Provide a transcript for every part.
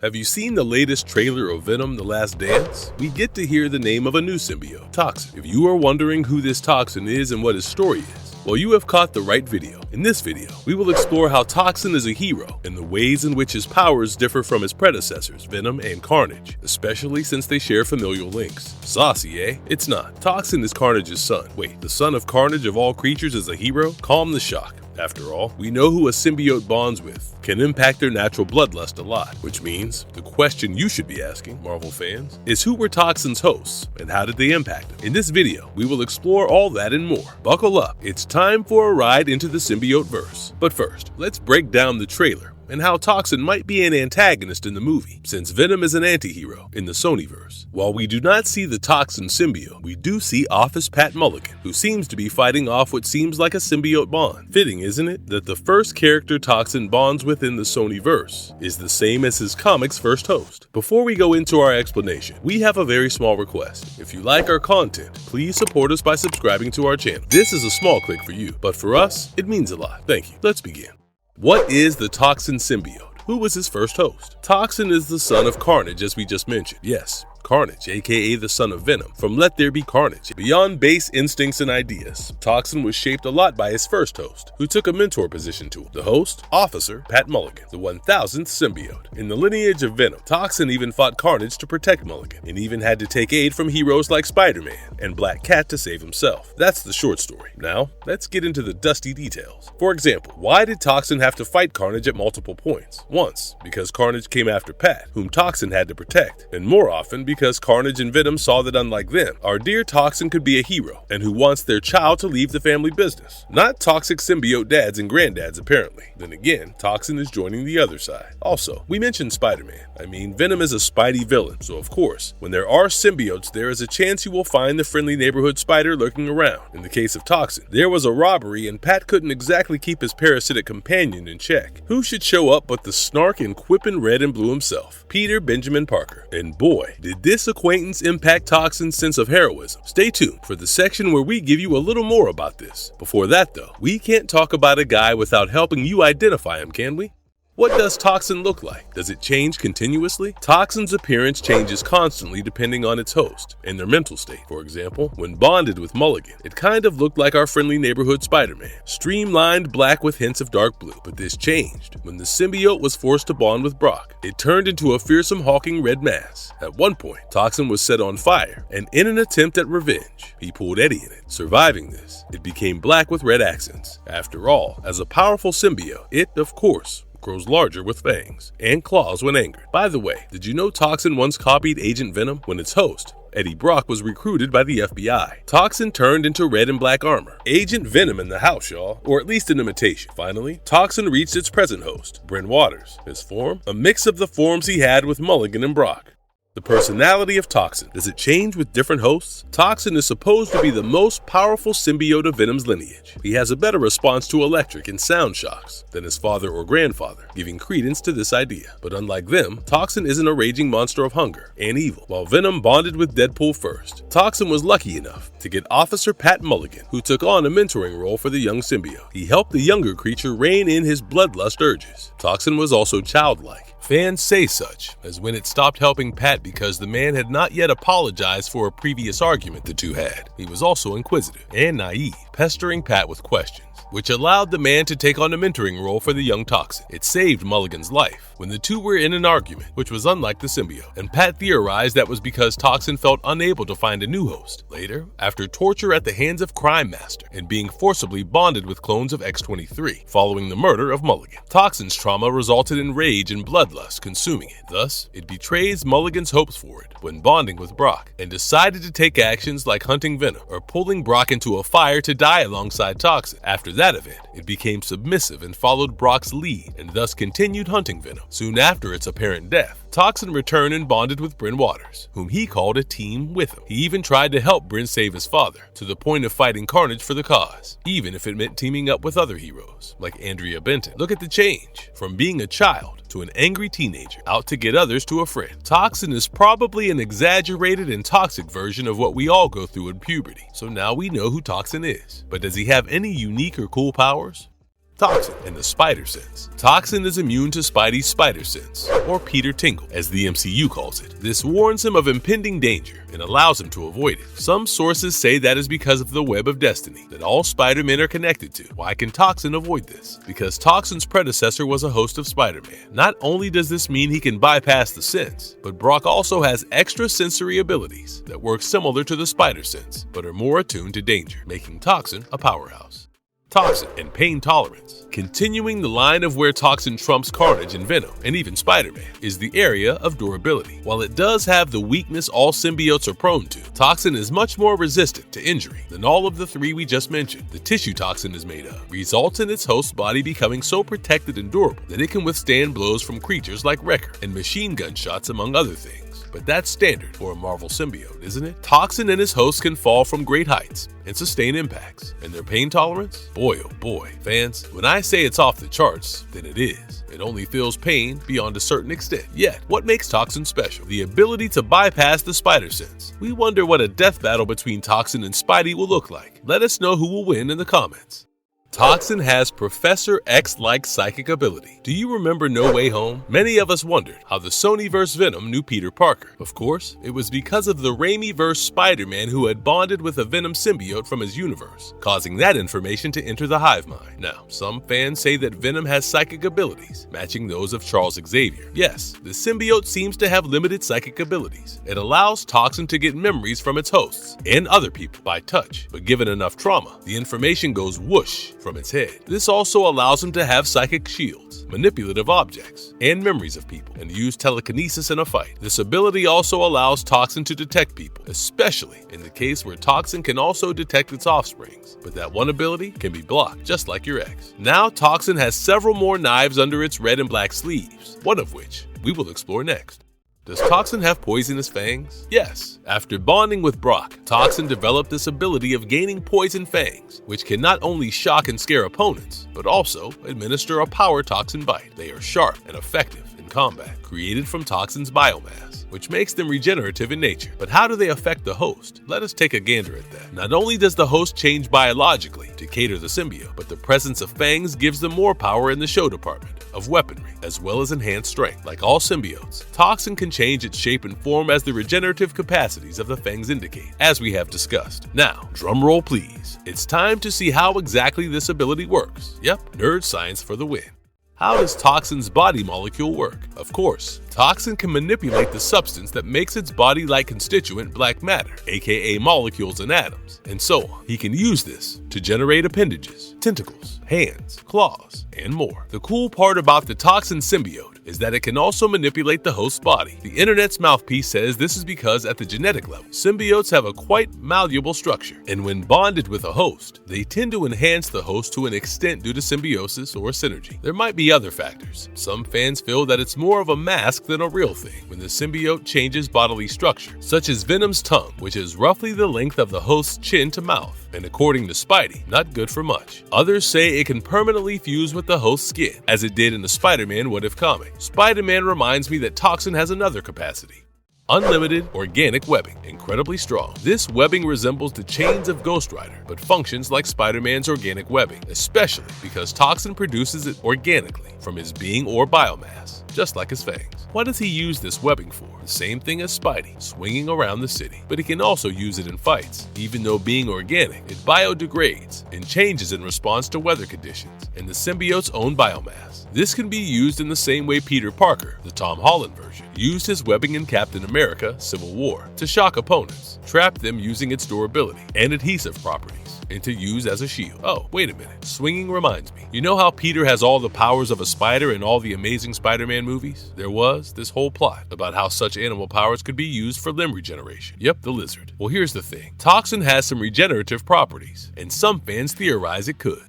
Have you seen the latest trailer of Venom: The Last Dance? We get to hear the name of a new symbiote, Toxin. If you are wondering who this Toxin is and what his story is, well, you have caught the right video. In this video, we will explore how Toxin is a hero and the ways in which his powers differ from his predecessors, Venom and Carnage, especially since they share familial links. Saucy, eh? It's not. Toxin is Carnage's son. Wait, the son of Carnage of all creatures is a hero? Calm the shock. After all, we know who a symbiote bonds with can impact their natural bloodlust a lot, which means the question you should be asking, Marvel fans, is who were Toxin's hosts and how did they impact them? In this video, we will explore all that and more. Buckle up, it's time for a ride into the symbiote verse. But first, let's break down the trailer and how Toxin might be an antagonist in the movie, since Venom is an anti-hero in the Sonyverse. While we do not see the Toxin symbiote, we do see Office Pat Mulligan, who seems to be fighting off what seems like a symbiote bond. Fitting, isn't it, that the first character Toxin bonds with in the Sonyverse is the same as his comic's first host? Before we go into our explanation, we have a very small request. If you like our content, please support us by subscribing to our channel. This is a small click for you, but for us, it means a lot. Thank you. Let's begin. What is the Toxin symbiote? Who was his first host? Toxin is the son of Carnage, as we just mentioned. Yes, Carnage, aka the son of Venom, from Let There Be Carnage. Beyond base instincts and ideas, Toxin was shaped a lot by his first host, who took a mentor position to him. The host, Officer Pat Mulligan, the 1000th symbiote. In the lineage of Venom, Toxin even fought Carnage to protect Mulligan, and even had to take aid from heroes like Spider-Man and Black Cat to save himself. That's the short story. Now, let's get into the dusty details. For example, why did Toxin have to fight Carnage at multiple points? Once, because Carnage came after Pat, whom Toxin had to protect, and more often because Carnage and Venom saw that unlike them, our dear Toxin could be a hero, and who wants their child to leave the family business. Not toxic symbiote dads and granddads, apparently. Then again, Toxin is joining the other side. Also, we mentioned Spider-Man. I mean, Venom is a Spidey villain, so of course, when there are symbiotes, there is a chance you will find the friendly neighborhood spider lurking around. In the case of Toxin, there was a robbery and Pat couldn't exactly keep his parasitic companion in check. Who should show up but the snark and quippin' red and blue himself, Peter Benjamin Parker. And boy, did this acquaintance impact Toxin's sense of heroism. Stay tuned for the section where we give you a little more about this. Before that though, we can't talk about a guy without helping you identify him, can we? What does Toxin look like? Does it change continuously? Toxin's appearance changes constantly depending on its host and their mental state. For example, when bonded with Mulligan, it kind of looked like our friendly neighborhood Spider-Man, streamlined black with hints of dark blue. But this changed when the symbiote was forced to bond with Brock. It turned into a fearsome hulking red mass. At one point, Toxin was set on fire, and in an attempt at revenge, he pulled Eddie in it. Surviving this, it became black with red accents. After all, as a powerful symbiote, it, of course, grows larger with fangs and claws when angered. By the way, did you know Toxin once copied Agent Venom when its host, Eddie Brock, was recruited by the FBI? Toxin turned into red and black armor. Agent Venom in the house, y'all, or at least an imitation. Finally, Toxin reached its present host, Bryn Waters. His form? A mix of the forms he had with Mulligan and Brock. The personality of Toxin. Does it change with different hosts? Toxin is supposed to be the most powerful symbiote of Venom's lineage. He has a better response to electric and sound shocks than his father or grandfather, giving credence to this idea. But unlike them, Toxin isn't a raging monster of hunger and evil. While Venom bonded with Deadpool first, Toxin was lucky enough to get Officer Pat Mulligan, who took on a mentoring role for the young symbiote. He helped the younger creature rein in his bloodlust urges. Toxin was also childlike. Fans say such, as when it stopped helping Pat because the man had not yet apologized for a previous argument the two had. He was also inquisitive and naive, pestering Pat with questions, which allowed the man to take on a mentoring role for the young Toxin. It saved Mulligan's life when the two were in an argument, which was unlike the symbiote, and Pat theorized that was because Toxin felt unable to find a new host. Later, after torture at the hands of Crime Master and being forcibly bonded with clones of X-23 following the murder of Mulligan, Toxin's trauma resulted in rage and bloodlust consuming it. Thus, it betrays Mulligan's hopes for it when bonding with Brock, and decided to take actions like hunting Venom or pulling Brock into a fire to die alongside Toxin. After that event, it became submissive and followed Brock's lead and thus continued hunting Venom. Soon after its apparent death, Toxin returned and bonded with Bryn Waters, whom he called a team with him. He even tried to help Bryn save his father, to the point of fighting Carnage for the cause, even if it meant teaming up with other heroes, like Andrea Benton. Look at the change, from being a child to an angry teenager, out to get others to a friend. Toxin is probably an exaggerated and toxic version of what we all go through in puberty, so now we know who Toxin is. But does he have any unique or cool powers? Toxin and the spider sense. Toxin is immune to Spidey's spider sense, or Peter Tingle, as the MCU calls it. This warns him of impending danger and allows him to avoid it. Some sources say that is because of the web of destiny that all Spider-Men are connected to. Why can Toxin avoid this? Because Toxin's predecessor was a host of Spider-Man. Not only does this mean he can bypass the sense, but Brock also has extra sensory abilities that work similar to the spider sense, but are more attuned to danger, making Toxin a powerhouse. Toxin and pain tolerance. Continuing the line of where Toxin trumps Carnage and Venom, and even Spider-Man, is the area of durability. While it does have the weakness all symbiotes are prone to, Toxin is much more resistant to injury than all of the three we just mentioned. The tissue Toxin is made of results in its host's body becoming so protected and durable that it can withstand blows from creatures like Wrecker and machine gun shots, among other things. But that's standard for a Marvel symbiote, isn't it? Toxin and his host can fall from great heights and sustain impacts. And their pain tolerance? Boy, oh boy, fans, when I say it's off the charts, then it is. It only feels pain beyond a certain extent. Yet, what makes Toxin special? The ability to bypass the spider sense. We wonder what a death battle between Toxin and Spidey will look like. Let us know who will win in the comments. Toxin has Professor X-like psychic ability. Do you remember No Way Home? Many of us wondered how the Sonyverse Venom knew Peter Parker. Of course, it was because of the Raimiverse Spider-Man who had bonded with a Venom symbiote from his universe, causing that information to enter the hive mind. Now, some fans say that Venom has psychic abilities, matching those of Charles Xavier. Yes, the symbiote seems to have limited psychic abilities. It allows Toxin to get memories from its hosts and other people by touch, but given enough trauma, the information goes whoosh from its head. This also allows him to have psychic shields, manipulative objects, and memories of people, and use telekinesis in a fight. This ability also allows Toxin to detect people, especially in the case where Toxin can also detect its offsprings, but that one ability can be blocked, just like your ex. Now Toxin has several more knives under its red and black sleeves, one of which we will explore next. Does Toxin have poisonous fangs? Yes. After bonding with Brock, Toxin developed this ability of gaining poison fangs, which can not only shock and scare opponents, but also administer a power Toxin bite. They are sharp and effective in combat, created from Toxin's biomass, which makes them regenerative in nature. But how do they affect the host? Let us take a gander at that. Not only does the host change biologically to cater the symbiote, but the presence of fangs gives them more power in the show department of weaponry, as well as enhanced strength. Like all symbiotes, Toxin can change its shape and form as the regenerative capacities of the fangs indicate, as we have discussed. Now, drum roll please. It's time to see how exactly this ability works. Yep, nerd science for the win. How does Toxin's body molecule work? Of course, Toxin can manipulate the substance that makes its body-like constituent black matter, aka molecules and atoms, and so on. He can use this to generate appendages, tentacles, hands, claws, and more. The cool part about the Toxin symbiote is that it can also manipulate the host's body. The internet's mouthpiece says this is because at the genetic level, symbiotes have a quite malleable structure, and when bonded with a host, they tend to enhance the host to an extent due to symbiosis or synergy. There might be other factors. Some fans feel that it's more of a mask than a real thing when the symbiote changes bodily structure, such as Venom's tongue, which is roughly the length of the host's chin to mouth, and according to Spidey, not good for much. Others say it can permanently fuse with the host's skin, as it did in the Spider-Man What If comic. Spider-Man reminds me that Toxin has another capacity. Unlimited organic webbing, incredibly strong. This webbing resembles the chains of Ghost Rider, but functions like Spider-Man's organic webbing, especially because Toxin produces it organically from his being or biomass, just like his fangs. What does he use this webbing for? The same thing as Spidey, swinging around the city. But he can also use it in fights. Even though being organic, it biodegrades and changes in response to weather conditions and the symbiote's own biomass. This can be used in the same way Peter Parker, the Tom Holland version, used his webbing in Captain America: Civil War to shock opponents, trap them using its durability and adhesive properties, and to use as a shield. Oh, wait a minute. Swinging reminds me. You know how Peter has all the powers of a spider in all the Amazing Spider-Man movies? There was this whole plot about how such animal powers could be used for limb regeneration. Yep, the lizard. Well, here's the thing. Toxin has some regenerative properties, and some fans theorize it could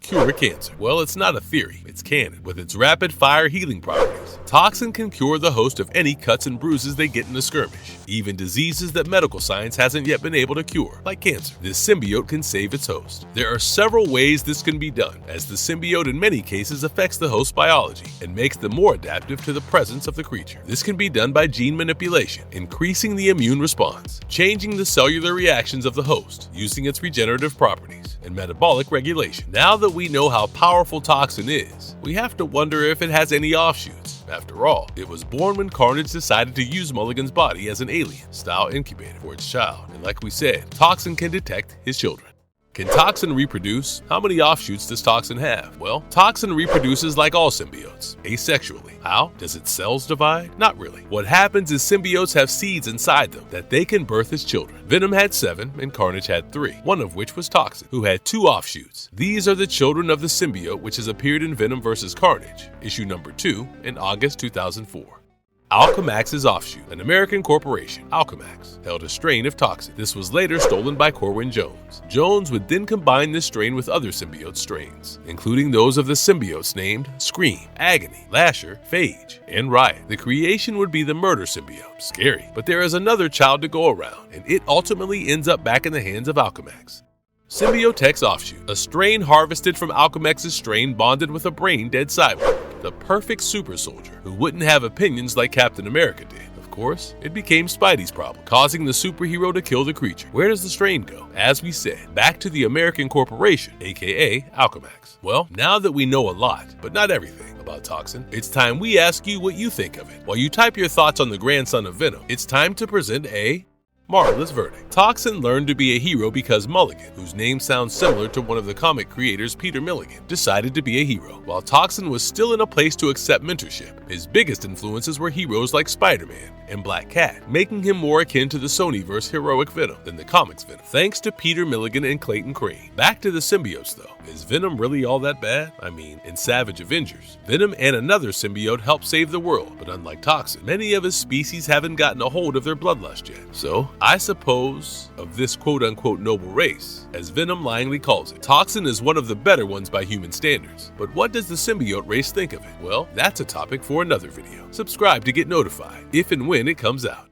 cure cancer. Well, it's not a theory, it's canon. With its rapid fire healing properties, Toxin can cure the host of any cuts and bruises they get in a skirmish, even diseases that medical science hasn't yet been able to cure, like cancer. This symbiote can save its host. There are several ways this can be done, as the symbiote in many cases affects the host's biology and makes them more adaptive to the presence of the creature. This can be done by gene manipulation, increasing the immune response, changing the cellular reactions of the host, using its regenerative properties, and metabolic regulation. Now that we know how powerful Toxin is, we have to wonder if it has any offshoots. After all, it was born when Carnage decided to use Mulligan's body as an alien-style incubator for its child, and like we said, Toxin can detect his children. Can Toxin reproduce? How many offshoots does Toxin have? Well, Toxin reproduces like all symbiotes, asexually. How? Does its cells divide? Not really. What happens is symbiotes have seeds inside them that they can birth as children. Venom had 7 and Carnage had 3, one of which was Toxin, who had 2 offshoots. These are the children of the symbiote which has appeared in Venom vs. Carnage, issue number 2, in August 2004. Alchemax's offshoot, an American corporation, Alchemax, held a strain of Toxin. This was later stolen by Corwin Jones. Jones would then combine this strain with other symbiote strains, including those of the symbiotes named Scream, Agony, Lasher, Phage, and Riot. The creation would be the Murder symbiote. Scary. But there is another child to go around, and it ultimately ends up back in the hands of Alchemax. Symbiote's offshoot, a strain harvested from Alchemax's strain bonded with a brain-dead cyborg, the perfect super soldier who wouldn't have opinions like Captain America did. Of course, it became Spidey's problem, causing the superhero to kill the creature. Where does the strain go? As we said, back to the American corporation, aka Alchemax. Well, now that we know a lot, but not everything, about Toxin, it's time we ask you what you think of it. While you type your thoughts on the grandson of Venom, it's time to present a marvelous verdict. Toxin learned to be a hero because Mulligan, whose name sounds similar to one of the comic creators Peter Milligan, decided to be a hero. While Toxin was still in a place to accept mentorship, his biggest influences were heroes like Spider-Man and Black Cat, making him more akin to the Sonyverse heroic Venom than the comics Venom, thanks to Peter Milligan and Clayton Crane. Back to the symbiotes though. Is Venom really all that bad? I mean, in Savage Avengers, Venom and another symbiote help save the world, but unlike Toxin, many of his species haven't gotten a hold of their bloodlust yet. So, I suppose, of this quote-unquote noble race, as Venom lyingly calls it, Toxin is one of the better ones by human standards. But what does the symbiote race think of it? Well, that's a topic for another video. Subscribe to get notified if and when it comes out.